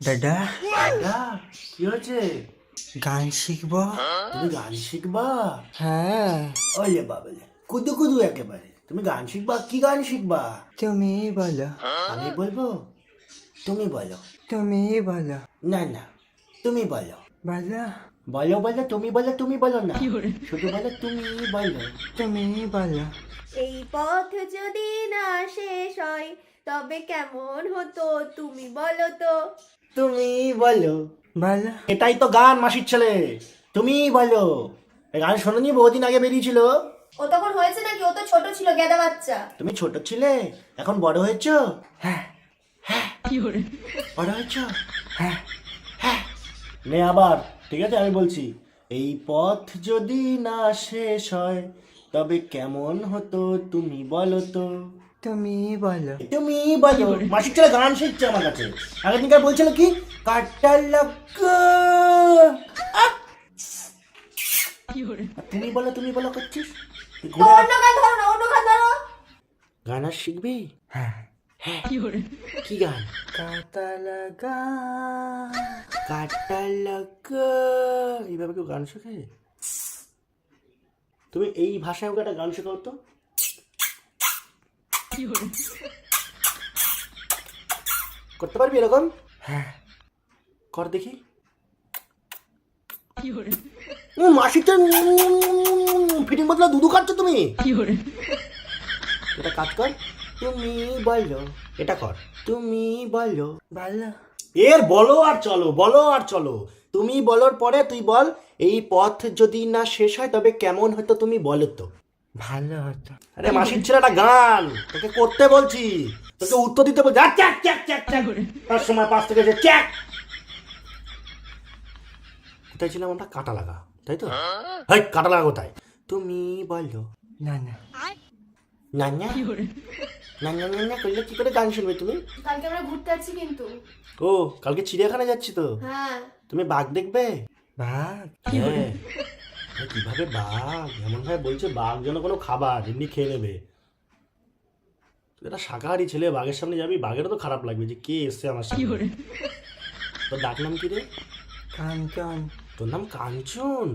দাদা দাদা, কি হয়েছে? গান শিখবো। তুমি গান শিখবা? হ্যাঁ, ওলে বাবলে, কুদু কুদু একেবারে। তুমি গান শিখবা? কি গান শিখবা? তুমি বলো, আমি বলবো? তুমি বলো। তুমি বলো, না না, তুমি বলো। বলো, বলো বলো, তুমি বলো, তুমি বলো না। শুধু বলো তুমি বলো। তুমি বলো। এই পথ যদি না শেষ হয় তবে কেমন হতো তুমি বলো তো। তুমি বলো। বলো, এটাই তো গান, মাসির ছেলে। তুমি বলো। এই গান শোনোনি? বহুদিন আগে বেরিয়েছিল। ও তখন হয়েছে নাকি? ও তো ছোট ছিল, গেদা বাচ্চা। তুমি ছোট ছিলে, এখন বড় হয়েছো। হ্যাঁ, বড় হয়েছো। হ্যাঁ, হ্যাঁ। নে আবার, ঠিক আছে, আমি বলছি। এই পথ যদি না শেষ হয় তবে কেমন হতো তুমি বলো তো। তুমি বলো। তুমি বলো। মাসির ছেলে গান শিখছে আমার কাছে। আগের দিনকার বলছিল কি, কাটা লাগা। তুমি বলো, তুমি বলো করছিস। তো ঘোড়া অন্য গান ধরো না, অন্য গান ধরো। গান আর শিখবি? হ্যাঁ, হ্যাঁ। কি গান? কাটা লাগা। কাটা লাগা। এইভাবে কেউ গান শেখে? তুমি এই ভাষায় ওকে একটা গান শেখাও তো। করতে পারবি এরকম? হ্যাঁ, কর দেখি। মাসিটা ফিটিং বদলা দুধু খাচ্ছ তুমি। এটা কাজ কর। তুমি বলো। এটা কর। তুমি বলো। বলো, এর বলো আর চলো, বলো আর চলো। তুমি বলোর পরে তুই বল, এই পথ যদি না শেষ হয় তবে কেমন হতো তুমি বলো তো। ভালো হতো। আরে মাসির ছেলেটা গান তোকে করতে বলছি, তোকে উত্তর দিতে বলছি। আর চ্যাক চ্যাক চ্যাক চ্যাক, তার সময় পাশ থেকে যে চ্যাক। কোথায় ছিলাম আমরা? কাটা লাগা, তাই তো? হাই, কাটা লাগা কোথায়? তুমি বলো। না না, না না না না না না করলে কি করে গান শুনবে তুমি? কালকে আমরা ঘুরতে যাচ্ছি কিন্তু। ও, কালকে চিড়িয়াখানা যাচ্ছি তো। হ্যাঁ। তুমি বাঘ দেখবে? বাঘ। হ্যাঁ। আরে কিভাবে বাঘ? এমন ভাবে বলছে বাঘ যেন কোনো খাবার, এমনি খেয়ে নেবে। তুই একটা শাকাহারি ছেলে, বাঘের সামনে যাবি, বাঘেরও তো খারাপ লাগবে যে কে এসছে আমার সামনে। তোর ডাক নাম কি রে? কাঞ্চন। তোর নাম কাঞ্চন?